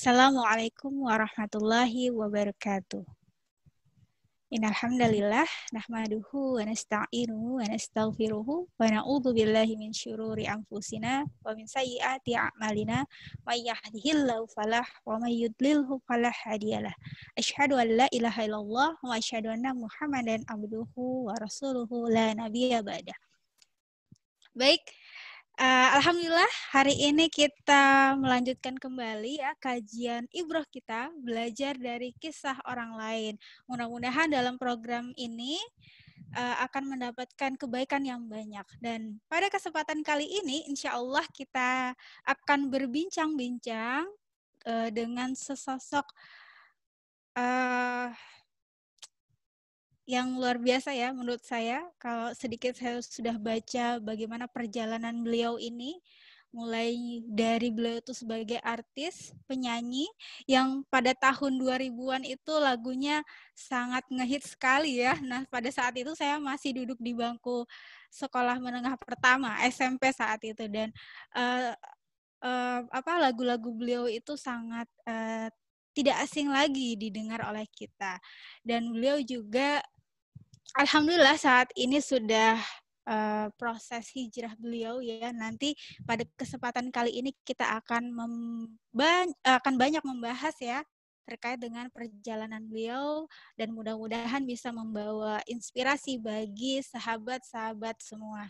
Assalamualaikum warahmatullahi wabarakatuh. Innal hamdalillah nahmaduhu wa nasta'inuhu wa nastaghfiruhu wa na'udzu billahi min syururi anfusina wa min sayyiati a'malina may yahdihillahu falah wa may yudlilhu falah hadiyalah. Asyhadu an la ilaha illallah wa asyhadu anna Muhammadan abduhu wa rasuluhu la nabiyya ba'dah. Baik, alhamdulillah hari ini kita melanjutkan kembali ya kajian Ibroh kita, belajar dari kisah orang lain. Mudah-mudahan dalam program ini akan mendapatkan kebaikan yang banyak. Dan pada kesempatan kali ini insya Allah kita akan berbincang-bincang dengan sesosok yang luar biasa ya menurut saya. Kalau sedikit saya sudah baca bagaimana perjalanan beliau ini, mulai dari beliau itu sebagai artis, penyanyi yang pada tahun 2000-an itu lagunya sangat ngehit sekali ya. Nah, pada saat itu saya masih duduk di bangku sekolah menengah pertama, SMP saat itu, dan lagu-lagu beliau itu sangat tidak asing lagi didengar oleh kita. Dan beliau juga alhamdulillah saat ini sudah proses hijrah beliau ya. Nanti pada kesempatan kali ini kita akan banyak membahas ya terkait dengan perjalanan beliau, dan mudah-mudahan bisa membawa inspirasi bagi sahabat-sahabat semua.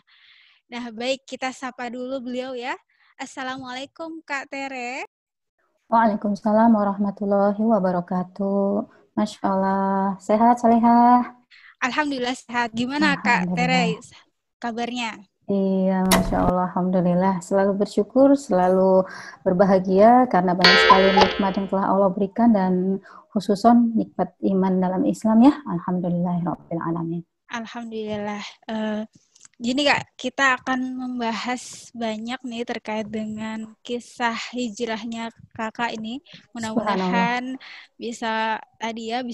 Nah, baik, kita sapa dulu beliau ya. Assalamualaikum Kak Tere. Waalaikumsalam warahmatullahi wabarakatuh. Masya Allah, sehat Salihah? Alhamdulillah sehat. Gimana Kak Tere kabarnya? Iya, Masya Allah, Alhamdulillah. Selalu bersyukur, selalu berbahagia karena banyak sekali nikmat yang telah Allah berikan, dan khususon nikmat iman dalam Islam ya. Alhamdulillahirrahmanirrahim. Alhamdulillah. Gini Kak, kita akan membahas banyak nih terkait dengan kisah hijrahnya Kakak ini. Mudah-mudahan bisa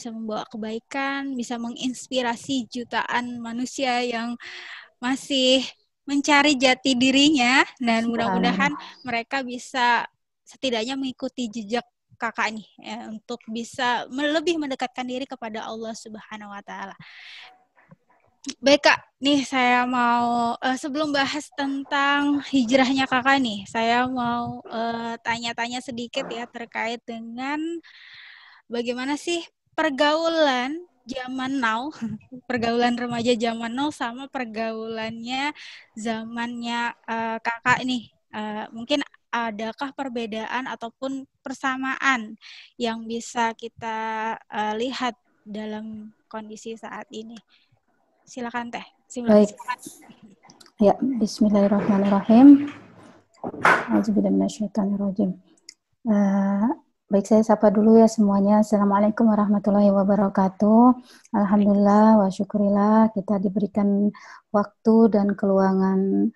membawa kebaikan, bisa menginspirasi jutaan manusia yang masih mencari jati dirinya, dan mudah-mudahan mereka bisa setidaknya mengikuti jejak Kakak nih ya, untuk bisa lebih mendekatkan diri kepada Allah Subhanahu wa taala. Baik Kak, nih saya mau sebelum bahas tentang hijrahnya Kakak nih, saya mau tanya-tanya sedikit ya terkait dengan bagaimana sih pergaulan zaman now, pergaulan remaja zaman now sama pergaulannya zamannya Kakak nih. Mungkin adakah perbedaan ataupun persamaan yang bisa kita lihat dalam kondisi saat ini? Silakan Teh. Baik. Ya, bismillahirrahmanirrahim. Auzubillahiminasyaitonirrajim. Baik, saya sapa dulu ya semuanya. Assalamualaikum warahmatullahi wabarakatuh. Alhamdulillah wa syukurillah kita diberikan waktu dan keluangan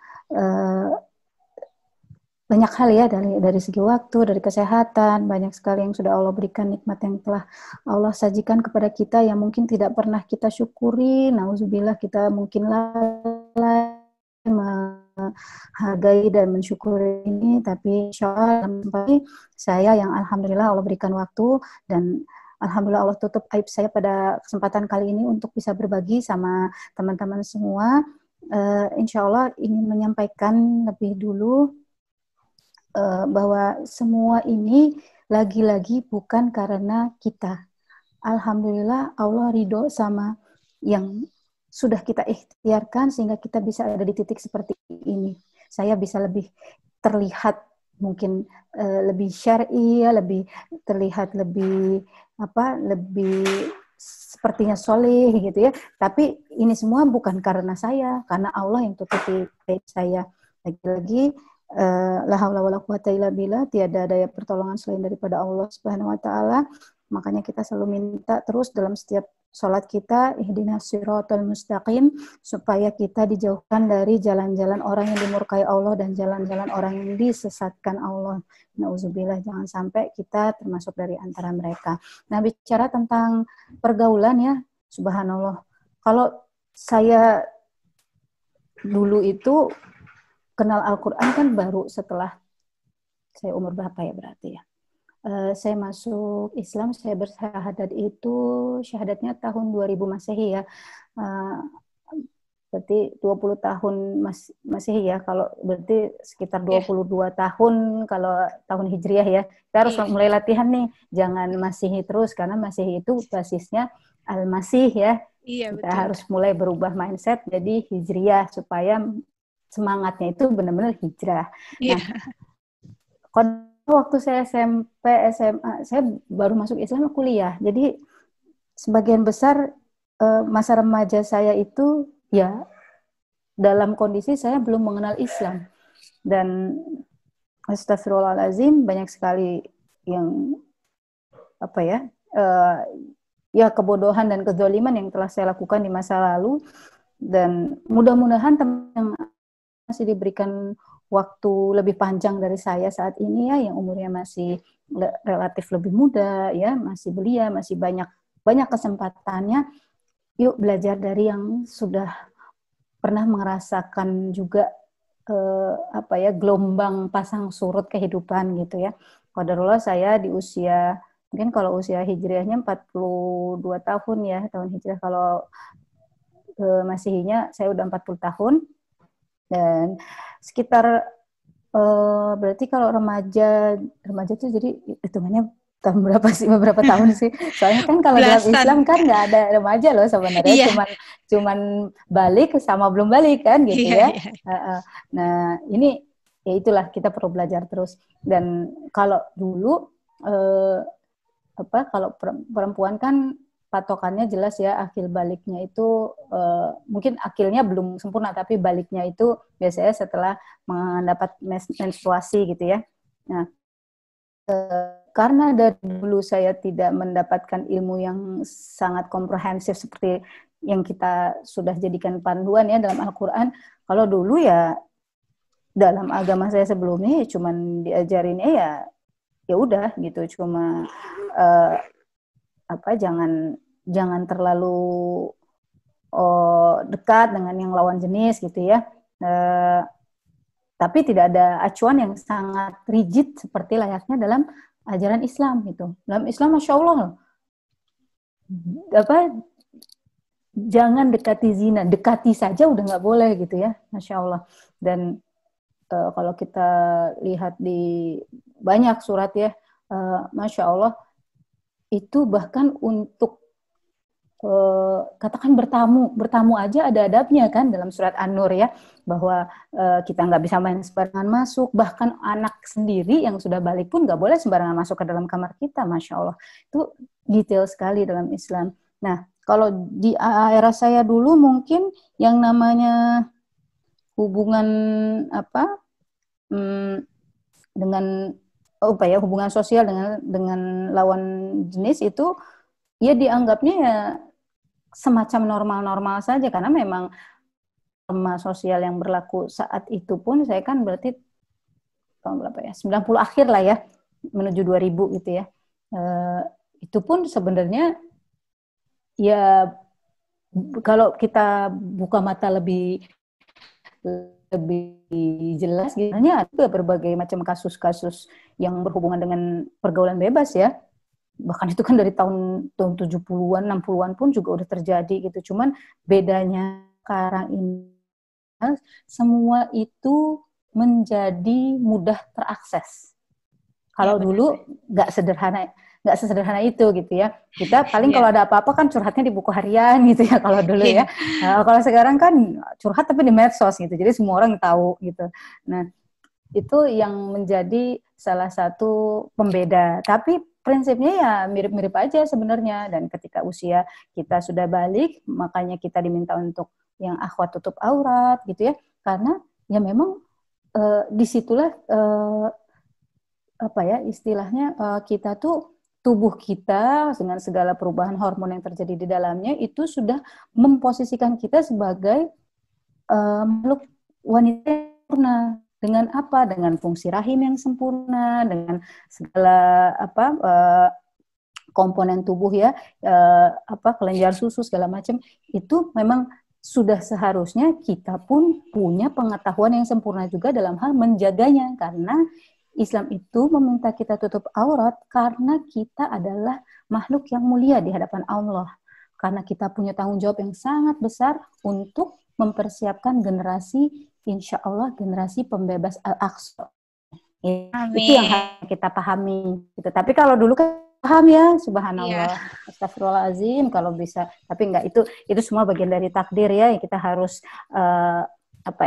banyak hal ya, dari segi waktu, dari kesehatan, banyak sekali yang sudah Allah berikan, nikmat yang telah Allah sajikan kepada kita yang mungkin tidak pernah kita syukuri. Nauzubillah, kita mungkin lalai menghargai dan mensyukuri ini, tapi insya Allah saya yang alhamdulillah Allah berikan waktu, dan alhamdulillah Allah tutup aib saya pada kesempatan kali ini untuk bisa berbagi sama teman-teman semua. Insya Allah ingin menyampaikan lebih dulu bahwa semua ini lagi-lagi bukan karena kita. Alhamdulillah Allah ridho sama yang sudah kita ikhtiarkan sehingga kita bisa ada di titik seperti ini. Saya bisa lebih terlihat mungkin lebih syar'i, lebih terlihat lebih sepertinya soleh gitu ya. Tapi ini semua bukan karena saya, karena Allah yang tutupi aib saya. Lagi-lagi la haula wala quwata illa billah, tiada daya pertolongan selain daripada Allah Subhanahu wa taala. Makanya kita selalu minta terus dalam setiap sholat kita, ihdinas siratal mustaqim, supaya kita dijauhkan dari jalan-jalan orang yang dimurkai Allah dan jalan-jalan orang yang disesatkan Allah. Nauzubillah, jangan sampai kita termasuk dari antara mereka. Nah, bicara tentang pergaulan ya, subhanallah. Kalau saya dulu itu kenal Al-Quran kan baru setelah saya umur berapa ya berarti ya? Saya masuk Islam, saya bersyahadat itu syahadatnya tahun 2000 Masehi ya. Uh, Berarti 20 tahun Masehi ya. Kalau berarti sekitar 22 tahun kalau tahun Hijriah ya. Kita harus mulai latihan nih. Jangan Masehi terus karena Masehi itu basisnya Al-Masih ya. Kita betul. harus mulai berubah mindset jadi Hijriah supaya semangatnya itu benar-benar hijrah. Nah, waktu saya SMP, SMA, saya baru masuk Islam kuliah. Jadi sebagian besar masa remaja saya itu ya dalam kondisi saya belum mengenal Islam. Dan astagfirullahaladzim, banyak sekali yang ya kebodohan dan kezaliman yang telah saya lakukan di masa lalu. Dan mudah-mudahan teman yang masih diberikan waktu lebih panjang dari saya saat ini ya, yang umurnya masih relatif lebih muda ya, masih belia, masih banyak kesempatannya. Yuk belajar dari yang sudah pernah merasakan juga gelombang pasang surut kehidupan gitu ya. Qadarullah saya di usia, mungkin kalau usia hijriahnya 42 tahun ya, tahun hijriah. Kalau Masehinya saya udah 40 tahun. Dan sekitar berarti kalau remaja itu jadi hitungannya tahun berapa sih, beberapa tahun sih, soalnya kan kalau dalam Islam kan nggak ada remaja loh sebenarnya, cuman balik sama belum balik kan gitu ya. Nah ini ya itulah, kita perlu belajar terus. Dan kalau dulu kalau perempuan kan patokannya jelas ya, akil baliknya itu mungkin akilnya belum sempurna, tapi baliknya itu biasanya setelah mendapat menstruasi gitu ya. Nah, karena dari dulu saya tidak mendapatkan ilmu yang sangat komprehensif seperti yang kita sudah jadikan panduan ya dalam Al-Quran. Kalau dulu ya dalam agama saya sebelumnya ya cuman diajarinnya ya udah gitu, cuma jangan terlalu dekat dengan yang lawan jenis gitu ya. Tapi tidak ada acuan yang sangat rigid seperti layaknya dalam ajaran Islam gitu. Dalam Islam Masya Allah jangan dekati zina, dekati saja udah nggak boleh gitu ya, Masya Allah. Dan kalau kita lihat di banyak surat ya, Masya Allah, itu bahkan untuk katakan bertamu aja ada adabnya kan dalam surat An-Nur ya, bahwa kita nggak bisa main sembarangan masuk, bahkan anak sendiri yang sudah balik pun nggak boleh sembarangan masuk ke dalam kamar kita. Masya Allah, itu detail sekali dalam Islam. Nah, kalau di era saya dulu mungkin yang namanya hubungan dengan hubungan sosial dengan lawan jenis itu ya dianggapnya ya semacam normal-normal saja, karena memang norma sosial yang berlaku saat itu pun saya kan berarti tahun berapa ya, 90 akhir lah ya, menuju 2000 gitu ya. Itu pun sebenarnya ya kalau kita buka mata lebih jelas, sebenarnya ada berbagai macam kasus-kasus yang berhubungan dengan pergaulan bebas ya. Bahkan itu kan dari tahun 70-an, 60-an pun juga udah terjadi gitu. Cuman bedanya sekarang ini semua itu menjadi mudah terakses. Kalau dulu nggak sesederhana itu gitu ya. Kita paling kalau ada apa-apa kan curhatnya di buku harian gitu ya kalau dulu ya. Kalau sekarang kan curhat tapi di medsos gitu. Jadi semua orang tahu gitu. Nah, itu yang menjadi salah satu pembeda. Tapi prinsipnya ya mirip-mirip aja sebenarnya. Dan ketika usia kita sudah balik, makanya kita diminta untuk yang akhwat tutup aurat gitu ya. Karena ya memang disitulah istilahnya kita tuh, tubuh kita dengan segala perubahan hormon yang terjadi di dalamnya itu sudah memposisikan kita sebagai makhluk wanita yang sempurna. Dengan apa? Dengan fungsi rahim yang sempurna, dengan segala komponen tubuh ya, kelenjar susu segala macam, itu memang sudah seharusnya kita pun punya pengetahuan yang sempurna juga dalam hal menjaganya, karena Islam itu meminta kita tutup aurat karena kita adalah makhluk yang mulia di hadapan Allah. Karena kita punya tanggung jawab yang sangat besar untuk mempersiapkan generasi, insya Allah generasi pembebas Al-Aqsa. Itu yang harus kita pahami. Gitu. Tapi kalau dulu kan paham ya, subhanallah, astagfirullahaladzim, kalau bisa. Tapi enggak, itu semua bagian dari takdir ya, yang kita harus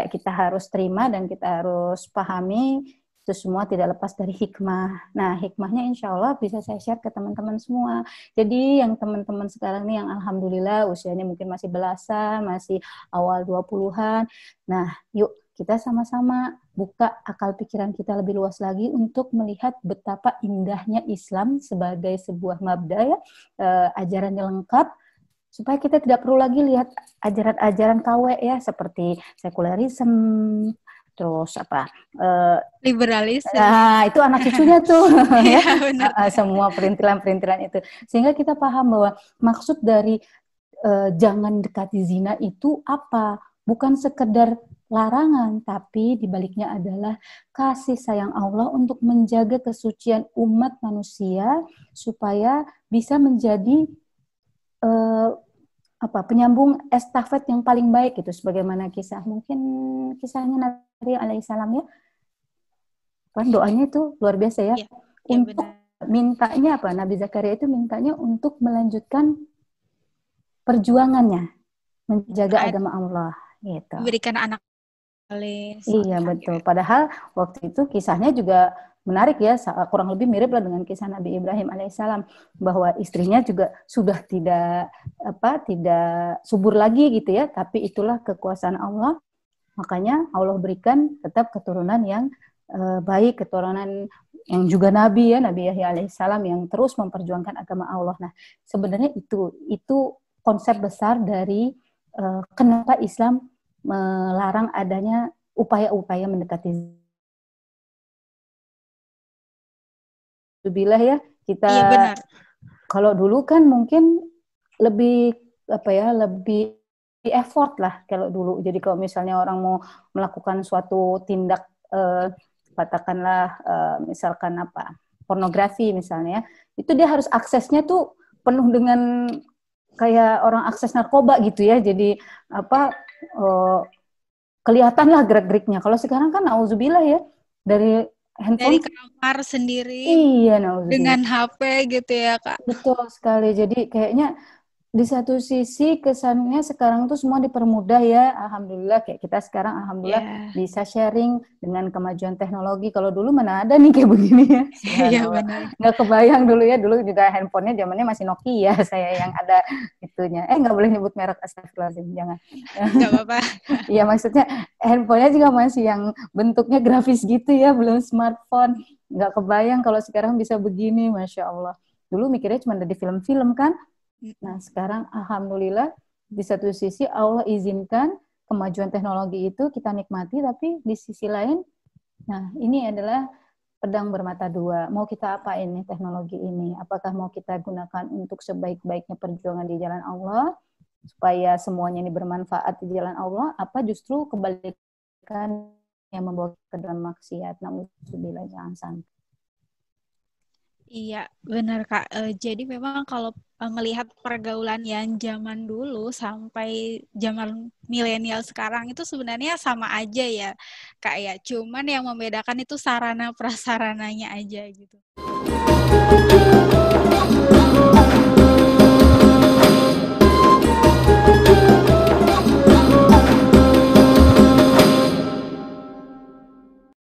kita harus terima dan kita harus pahami. Itu semua tidak lepas dari hikmah. Nah, hikmahnya insya Allah bisa saya share ke teman-teman semua. Jadi yang teman-teman sekarang nih yang alhamdulillah usianya mungkin masih belasan, masih awal 20-an. Nah, yuk kita sama-sama buka akal pikiran kita lebih luas lagi untuk melihat betapa indahnya Islam sebagai sebuah mabda ya, ajarannya lengkap, supaya kita tidak perlu lagi lihat ajaran-ajaran KW ya, seperti sekularisme, terus liberalisme. Nah, itu anak cucunya tuh ya, semua perintilan-perintilan itu. Sehingga kita paham bahwa maksud dari jangan dekati zina itu apa? Bukan sekedar larangan, tapi dibaliknya adalah kasih sayang Allah untuk menjaga kesucian umat manusia supaya bisa menjadi penyambung estafet yang paling baik itu, sebagaimana kisahnya Nabi alaihissalam ya, kan doanya itu luar biasa ya, untuk mintanya apa, Nabi Zakaria itu mintanya untuk melanjutkan perjuangannya menjaga agama Allah gitu. Memberikan anak. Iya betul. Padahal waktu itu kisahnya juga menarik ya, kurang lebih mirip lah dengan kisah Nabi Ibrahim alaihissalam, bahwa istrinya juga sudah tidak subur lagi gitu ya, tapi itulah kekuasaan Allah, makanya Allah berikan tetap keturunan yang baik, keturunan yang juga Nabi ya, Nabi Yahya alaihissalam yang terus memperjuangkan agama Allah. Nah sebenarnya itu konsep besar dari kenapa Islam melarang adanya upaya-upaya mendekati Alhamdulillah ya, kita kalau dulu kan mungkin lebih lebih effort lah kalau dulu. Jadi kalau misalnya orang mau melakukan suatu tindak katakanlah misalkan pornografi misalnya, itu dia harus aksesnya tuh penuh dengan kayak orang akses narkoba gitu ya. Jadi kelihatan lah gerak-geriknya. Kalau sekarang kan auzubillah ya, dari handphone, dari kamar sendiri, iya, dengan HP gitu ya Kak. Betul sekali. Jadi kayaknya di satu sisi kesannya sekarang tuh semua dipermudah ya, alhamdulillah, kayak kita sekarang alhamdulillah bisa sharing dengan kemajuan teknologi. Kalau dulu mana ada nih kayak begini ya. Iya benar. Nggak kebayang dulu ya, dulu juga handphonenya zamannya masih Nokia saya yang ada itunya. Nggak boleh nyebut merek, astagfirullahaladzim, jangan. Nggak apa-apa. Iya maksudnya handphonenya juga masih yang bentuknya grafis gitu ya, belum smartphone. Nggak kebayang kalau sekarang bisa begini, Masya Allah. Dulu mikirnya cuma ada di film-film kan. Nah sekarang alhamdulillah di satu sisi Allah izinkan kemajuan teknologi itu kita nikmati, tapi di sisi lain, nah ini adalah pedang bermata dua. Mau kita apain nih teknologi ini? Apakah mau kita gunakan untuk sebaik-baiknya perjuangan di jalan Allah, supaya semuanya ini bermanfaat di jalan Allah, apa justru kebalikan yang membawa ke dalam maksiat? Naudzubillah, jangan sampai. Iya, benar Kak. Jadi memang kalau melihat pergaulan yang zaman dulu sampai zaman milenial sekarang itu sebenarnya sama aja ya Kak ya. Cuman yang membedakan itu sarana prasarananya aja gitu.